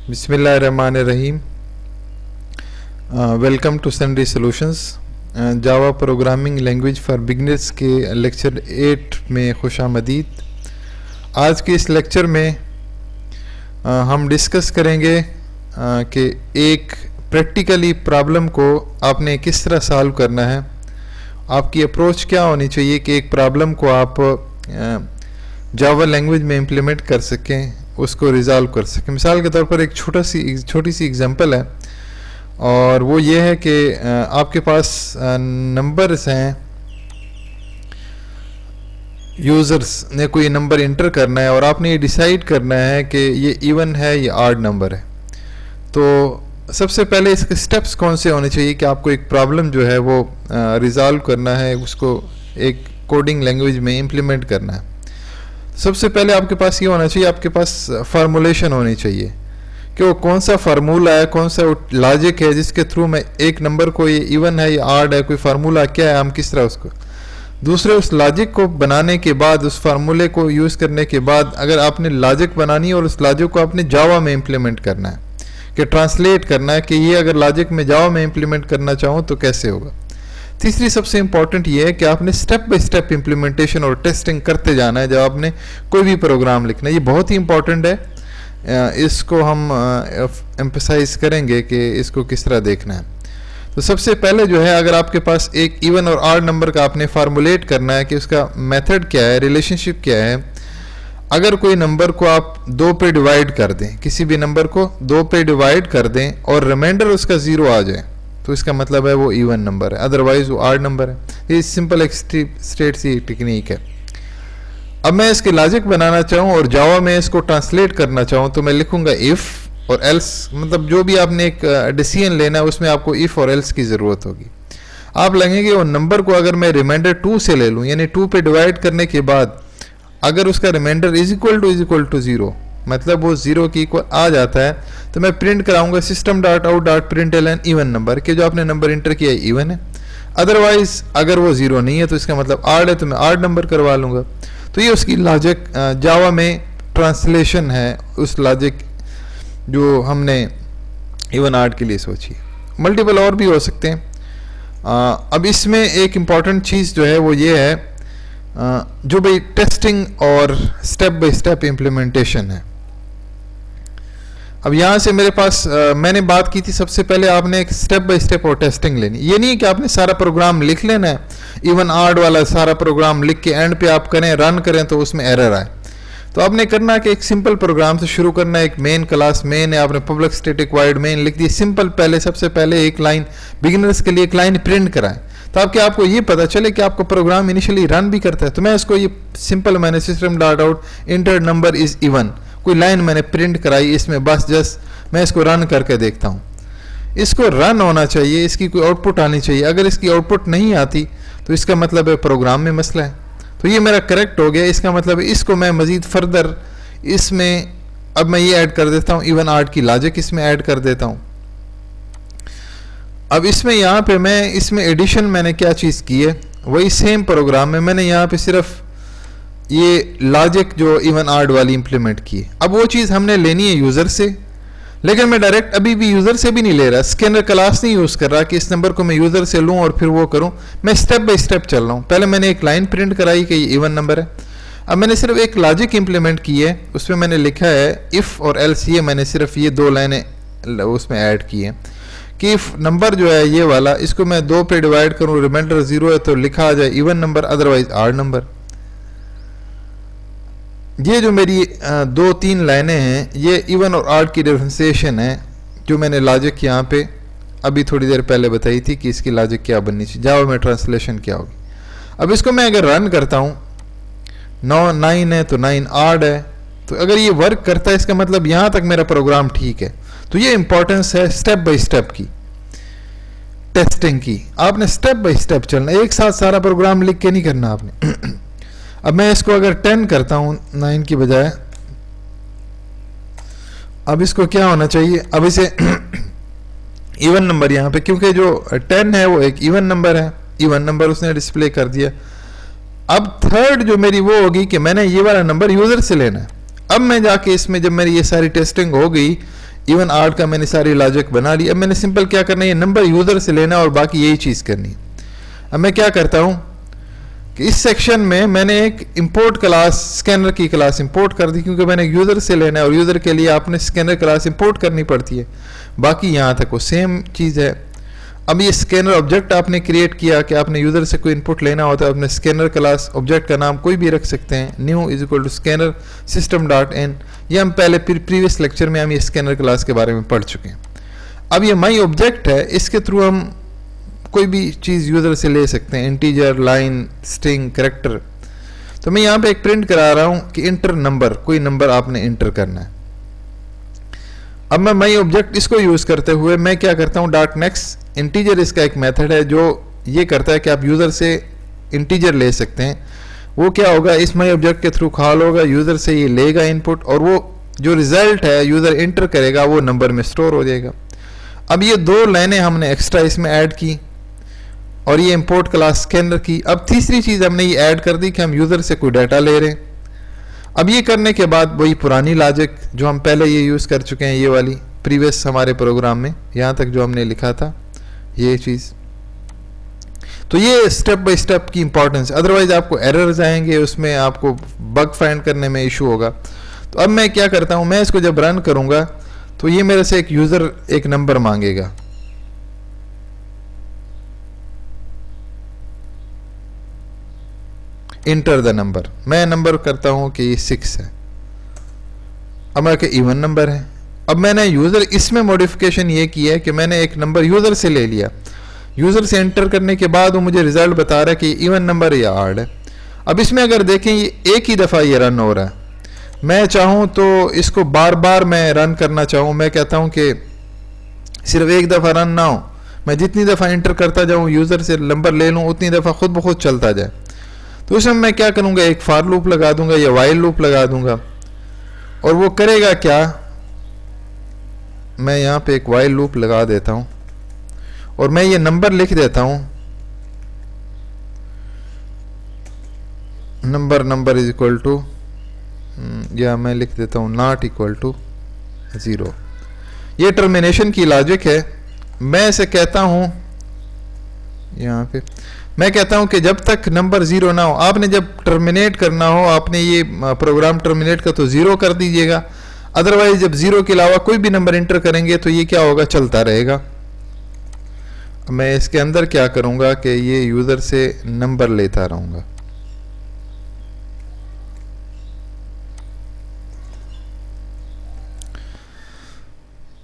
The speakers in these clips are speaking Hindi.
बिस्मिल्लाहिर्रहमानिर्रहीम। Welcome to Sunri solutions. Java programming language for beginners के लेक्चर 8 में खुशामदीद। आज के इस लेक्चर में हम डिस्कस करेंगे कि एक प्रैक्टिकली प्रॉब्लम को आपने किस तरह सॉल्व करना है। आपकी अप्रोच क्या होनी चाहिए कि एक प्रॉब्लम को आप जावा लैंग्वेज में इम्प्लीमेंट कर सकें, उसको रिज़ॉल्व कर सकें। मिसाल के तौर पर एक छोटी सी एग्जांपल है, और वो ये है कि आपके पास नंबर्स हैं, यूज़र्स ने कोई नंबर इंटर करना है और आपने ये डिसाइड करना है कि ये इवन है या ऑड नंबर है। तो सबसे पहले इसके स्टेप्स कौन से होने चाहिए कि आपको एक प्रॉब्लम जो है वो रिज़ॉल्व करना है, उसको एक कोडिंग लैंग्वेज में इम्प्लीमेंट करना है। सबसे पहले आपके पास ये होना चाहिए, आपके पास फार्मूलेशन होनी चाहिए कि वो कौन सा फार्मूला है, कौन सा लॉजिक है जिसके थ्रू मैं एक नंबर को ये इवन है या ऑड है, कोई फार्मूला क्या है, हम किस तरह उसको। दूसरे, उस लॉजिक को बनाने के बाद, उस फार्मूले को यूज़ करने के बाद, अगर आपने लॉजिक बनानी है और उस लॉजिक को आपने जावा में इम्प्लीमेंट करना है, कि ट्रांसलेट करना है कि ये अगर लॉजिक में जावा में इम्प्लीमेंट करना चाहूँ तो कैसे होगा। तीसरी सबसे इंपॉर्टेंट ये है कि आपने स्टेप बाय स्टेप इम्प्लीमेंटेशन और टेस्टिंग करते जाना है जब आपने कोई भी प्रोग्राम लिखना है। ये बहुत ही इंपॉर्टेंट है, इसको हम एम्फसाइज करेंगे कि इसको किस तरह देखना है। तो सबसे पहले जो है, अगर आपके पास एक इवन और ऑड नंबर का आपने फार्मूलेट करना है कि उसका मेथड क्या है, रिलेशनशिप क्या है। अगर कोई नंबर को आप 2 पे डिवाइड कर दें, किसी भी नंबर को 2 पे डिवाइड कर दें और रिमाइंडर उसका 0 आ जाए, तो इसका मतलब है वो इवन नंबर है, अदरवाइज वो ऑड नंबर है। ये सिंपल एक स्ट्रेट सी टेक्निक है। अब मैं इसके लॉजिक बनाना चाहूँ और जावा में इसको ट्रांसलेट करना चाहूँ तो मैं लिखूंगा इफ़ और एल्स। मतलब जो भी आपने एक डिसीजन लेना है उसमें आपको इफ़ और एल्स की ज़रूरत होगी। आप लगेंगे वो नंबर को अगर मैं रिमाइंडर 2 से ले लूँ, यानी 2 पे डिवाइड करने के बाद अगर उसका रिमाइंडर इज इक्वल टू 0, मतलब वो 0 की इक्वल आ जाता है, तो मैं प्रिंट कराऊंगा system.out.println इवन नंबर के जो आपने नंबर इंटर किया है इवन है। अदरवाइज अगर वो 0 नहीं है तो इसका मतलब ऑड है, तो मैं ऑड नंबर करवा लूँगा। तो ये उसकी लॉजिक जावा में ट्रांसलेशन है, उस लॉजिक जो हमने इवन ऑड के लिए सोची। मल्टीपल और भी हो सकते हैं। अब इसमें एक इम्पॉर्टेंट चीज़ जो है वो ये है, जो भाई टेस्टिंग और स्टेप बाय स्टेप इम्प्लीमेंटेशन है। अब यहाँ से मेरे पास मैंने बात की थी, सबसे पहले आपने एक स्टेप बाय स्टेप और टेस्टिंग लेनी। ये नहीं है कि आपने सारा प्रोग्राम लिख लेना है, इवन ऑड वाला सारा प्रोग्राम लिख के एंड पे आप करें, रन करें तो उसमें एरर आए। तो आपने करना है कि एक सिंपल प्रोग्राम से शुरू करना है। एक मेन क्लास मेन है, आपने पब्लिक स्टैटिक वॉइड मेन लिख दी सिंपल। पहले सबसे पहले एक लाइन बिगिनर्स के लिए एक लाइन प्रिंट कराएं ताकि आपको ये पता चले कि आपका प्रोग्राम इनिशियली रन भी करता है। तो मैं इसको ये सिंपल मैंने system.out inter number is even कोई लाइन मैंने प्रिंट कराई इसमें, बस जस्ट मैं इसको रन करके देखता हूँ। इसको रन होना चाहिए, इसकी कोई आउटपुट आनी चाहिए। अगर इसकी आउटपुट नहीं आती तो इसका मतलब है प्रोग्राम में मसला है। तो ये मेरा करेक्ट हो गया। इसका मतलब है इसको मैं मज़ीद फर्दर इसमें अब मैं ये ऐड कर देता हूँ, इवन ऑड की लॉजिक इसमें ऐड कर देता हूँ। अब इसमें यहाँ पे मैं इसमें एडिशन मैंने क्या चीज़ की है, वही सेम प्रोग्राम में मैंने यहाँ पे सिर्फ ये लॉजिक जो इवन ऑड वाली इंप्लीमेंट की है। अब वो चीज़ हमने लेनी है यूज़र से, लेकिन मैं डायरेक्ट अभी भी यूज़र से भी नहीं ले रहा, स्कैनर क्लास नहीं यूज़ कर रहा कि इस नंबर को मैं यूज़र से लूँ और फिर वो करूँ। मैं स्टेप बाय स्टेप चल रहा हूँ। पहले मैंने एक लाइन प्रिंट कराई कि ये इवन नंबर है। अब मैंने सिर्फ एक लॉजिक इंप्लीमेंट की है, उसमें मैंने लिखा है इफ़ और एल्स। ये मैंने सिर्फ ये 2 लाइनें उसमें ऐड की हैं कि इफ नंबर जो है ये वाला, इसको मैं 2 पे डिवाइड करूं, रिमाइंडर 0 है तो लिखा आ जाए even number, otherwise odd number. ये जो मेरी 2-3 लाइनें हैं ये इवन और ऑड की डिफरेंशिएशन है, जो मैंने लॉजिक यहाँ पे अभी थोड़ी देर पहले बताई थी कि इसकी लॉजिक क्या बननी चाहिए, जावा में ट्रांसलेशन क्या होगी। अब इसको मैं अगर रन करता हूँ, 9 है तो 9 ऑड है, तो अगर ये वर्क करता है इसका मतलब यहाँ तक मेरा प्रोग्राम ठीक है। तो ये इंपॉर्टेंस है स्टेप बाय स्टेप की, टेस्टिंग की। आपने स्टेप बाय स्टेप चलना, एक साथ सारा प्रोग्राम लिख के नहीं करना आपने। अब मैं इसको अगर 10 करता हूँ 9 की बजाय, अब इसको क्या होना चाहिए, अब इसे इवन नंबर यहाँ पे, क्योंकि जो 10 है वो एक इवन नंबर है, इवन नंबर उसने डिस्प्ले कर दिया। अब थर्ड जो मेरी वो होगी कि मैंने ये वाला नंबर यूज़र से लेना है। अब मैं जाके इसमें जब मेरी ये सारी टेस्टिंग हो गई, इवन आर्ड का मैंने सारी लॉजिक बना ली। अब मैंने सिंपल क्या करना है, ये नंबर यूज़र से लेना और बाकी यही चीज़ करनी है। अब मैं क्या करता हूँ कि इस सेक्शन में मैंने एक इंपोर्ट क्लास, स्कैनर की क्लास इंपोर्ट कर दी, क्योंकि मैंने यूज़र से लेना है और यूज़र के लिए आपने स्कैनर क्लास इंपोर्ट करनी पड़ती है। बाकी यहाँ तक वो सेम चीज़ है। अब ये स्कैनर ऑब्जेक्ट आपने क्रिएट किया कि आपने यूज़र से कोई इनपुट लेना होता है, अपने स्कैनर क्लास ऑब्जेक्ट का नाम कोई भी रख सकते हैं, new is equal to scanner system dot in. ये हम पहले प्रीवियस लेक्चर में हम ये स्कैनर क्लास के बारे में पढ़ चुके हैं। अब ये माई ऑब्जेक्ट है, इसके थ्रू हम कोई भी चीज़ यूज़र से ले सकते हैं, इंटीजर, लाइन, स्ट्रिंग, कैरेक्टर। तो मैं यहाँ पे एक प्रिंट करा रहा हूँ कि इंटर नंबर, कोई नंबर आपने इंटर करना है। अब मैं माई ऑब्जेक्ट इसको यूज़ करते हुए मैं क्या करता हूँ, डॉट नेक्स्ट इंटीजर इसका एक मेथड है जो ये करता है कि आप यूज़र से इंटीजर ले सकते हैं। वो क्या होगा, इस माई ऑब्जेक्ट के थ्रू कॉल होगा, यूज़र से ये लेगा इनपुट और वो जो रिजल्ट है यूज़र इंटर करेगा वो नंबर में स्टोर हो जाएगा। अब ये दो लाइनें हमने एक्स्ट्रा इसमें ऐड की और ये इंपोर्ट क्लास स्कैनर की। अब तीसरी चीज़ हमने ये ऐड कर दी कि हम यूज़र से कोई डाटा ले रहे हैं। अब ये करने के बाद वही पुरानी लॉजिक जो हम पहले ये यूज़ कर चुके हैं, ये वाली प्रीवियस हमारे प्रोग्राम में यहाँ तक जो हमने लिखा था ये चीज़। तो ये स्टेप बाय स्टेप की इंपॉर्टेंस, अदरवाइज आपको एरर्स आएंगे, उसमें आपको बग फाइंड करने में इशू होगा। तो अब मैं क्या करता हूँ, मैं इसको जब रन करूँगा तो ये मेरे से एक यूज़र एक नंबर मांगेगा। इंटर द नंबर, मैं नंबर करता हूँ कि ये 6 है। अब मैं कि इवन नंबर है। अब मैंने यूज़र इसमें मॉडिफिकेशन ये की है कि मैंने एक नंबर यूज़र से ले लिया, यूज़र से एंटर करने के बाद वो मुझे रिजल्ट बता रहा है कि इवन नंबर या आर्ड है। अब इसमें अगर देखें ये एक ही दफ़ा ये रन हो रहा है, मैं चाहूँ तो इसको बार बार मैं रन करना चाहूँ, मैं कहता हूँ कि सिर्फ एक दफ़ा रन ना हो, मैं जितनी दफ़ा एंटर करता जाऊँ यूज़र से नंबर ले लूँ उतनी दफ़ा खुद ब खुद चलता जाए। तो उसमें मैं क्या करूँगा, एक फॉर लूप लगा दूंगा या वाइल लूप लगा दूंगा और वो करेगा क्या, मैं यहाँ पे एक वाइल लूप लगा देता हूँ और मैं ये नंबर लिख देता हूँ, नंबर इज इक्वल टू, या मैं लिख देता हूँ नॉट इक्वल टू 0। ये टर्मिनेशन की लॉजिक है। मैं इसे कहता हूँ यहाँ पे, मैं कहता हूं कि जब तक नंबर 0 ना हो, आपने जब टर्मिनेट करना हो, आपने ये प्रोग्राम टर्मिनेट का तो 0 कर दीजिएगा, अदरवाइज जब 0 के अलावा कोई भी नंबर इंटर करेंगे तो ये क्या होगा, चलता रहेगा। मैं इसके अंदर क्या करूंगा कि ये यूज़र से नंबर लेता रहूंगा।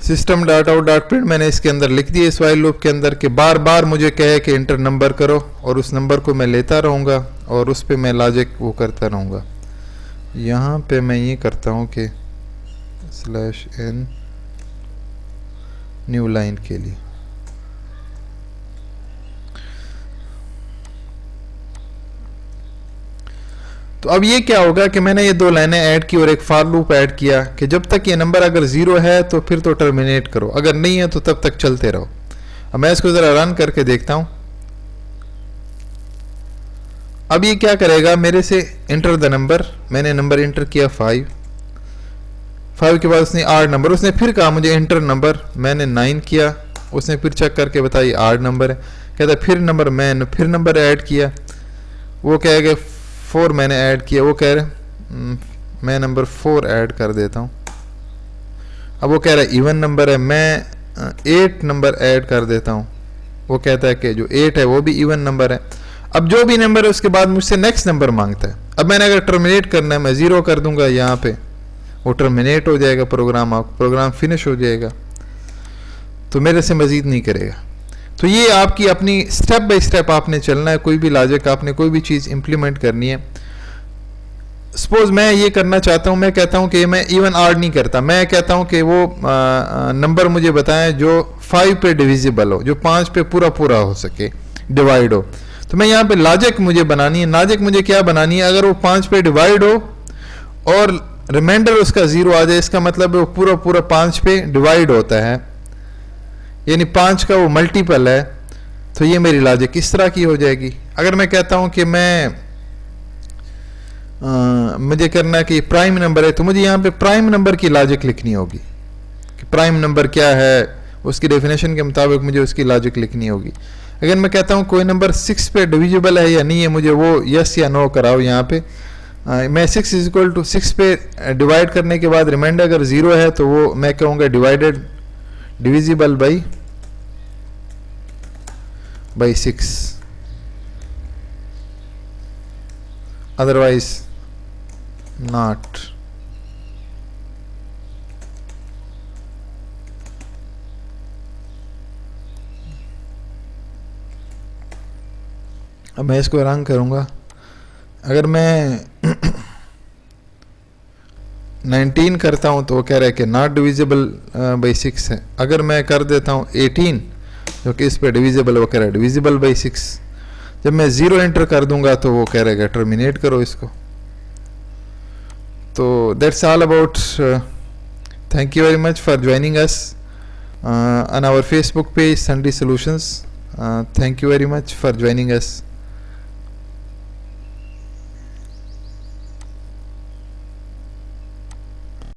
System dot out dot print मैंने इसके अंदर लिख दिया इस वाइल लूप के अंदर कि बार बार मुझे कहे कि इंटर नंबर करो और उस नंबर को मैं लेता रहूँगा और उस पर मैं लॉजिक वो करता रहूँगा। यहाँ पे मैं ये करता हूँ कि /n न्यू लाइन के लिए तो अब ये क्या होगा कि मैंने ये दो लाइनें ऐड की और एक फॉर लूप ऐड किया कि जब तक ये नंबर अगर 0 है तो फिर तो टर्मिनेट करो, अगर नहीं है तो तब तक चलते रहो। अब मैं इसको ज़रा रन करके देखता हूँ। अब ये क्या करेगा, मेरे से इंटर द नंबर, मैंने नंबर इंटर किया 5 के बाद उसने आर्ड नंबर, उसने फिर कहा मुझे इंटर नंबर, मैंने 9 किया, उसने फिर चेक करके बताई आर्ड नंबर है, कहता फिर नंबर, मैं फिर नंबर ऐड किया, वो कहेगा 4 मैंने ऐड किया, वो कह रहे मैं नंबर 4 ऐड कर देता हूँ। अब वो कह रहा है इवन नंबर है, मैं 8 नंबर ऐड कर देता हूँ, वो कहता है कि जो 8 है वो भी इवन नंबर है। अब जो भी नंबर है उसके बाद मुझसे नेक्स्ट नंबर मांगता है। अब मैंने अगर टर्मिनेट करना है, मैं 0 कर दूंगा यहाँ पे, वो टर्मिनेट हो जाएगा प्रोग्राम फिनिश हो जाएगा, तो मेरे से मज़ीद नहीं करेगा। तो ये आपकी अपनी स्टेप बाय स्टेप आपने चलना है, कोई भी लॉजिक आपने कोई भी चीज़ इंप्लीमेंट करनी है। सपोज मैं ये करना चाहता हूँ, मैं कहता हूँ कि मैं इवन आर्ड नहीं करता, मैं कहता हूँ कि वो नंबर मुझे बताएं जो 5 पे डिविजिबल हो, जो 5 पे पूरा पूरा हो सके, डिवाइड हो। तो मैं यहाँ पे लॉजिक मुझे बनानी है, लॉजिक मुझे क्या बनानी है, अगर वो 5 पे डिवाइड हो और रिमाइंडर उसका 0 आ जाए, इसका मतलब है वो पूरा पूरा 5 पे डिवाइड होता है, यानी 5 का वो मल्टीपल है। तो ये मेरी लॉजिक इस तरह की हो जाएगी। अगर मैं कहता हूँ कि मुझे करना है कि प्राइम नंबर है, तो मुझे यहाँ पे प्राइम नंबर की लॉजिक लिखनी होगी कि प्राइम नंबर क्या है, उसकी डेफिनेशन के मुताबिक मुझे उसकी लॉजिक लिखनी होगी। अगर मैं कहता हूँ कोई नंबर 6 पे डिविजिबल है या नहीं है, मुझे वो यस या नो कराओ। यहाँ पे मैं 6 इज इक्वल टू 6 पे डिवाइड करने के बाद रिमाइंडर अगर 0 है तो वो मैं कहूँगा divided divisible by 6, otherwise not. अब मैं इसको रंग करूँगा। अगर मैं 19 करता हूँ तो वो कह रहा है कि नॉट डिविजिबल बाई 6 है। अगर मैं कर देता हूँ 18 जो कि इस पे डिविजिबल, वो कह रहा है डिविजिबल बाई 6। जब मैं 0 एंटर कर दूंगा तो वो कह रहा है टर्मिनेट करो इसको। तो that's all about. Thank you very much for joining us on our Facebook page Sunday Solutions. Thank you very much for joining us.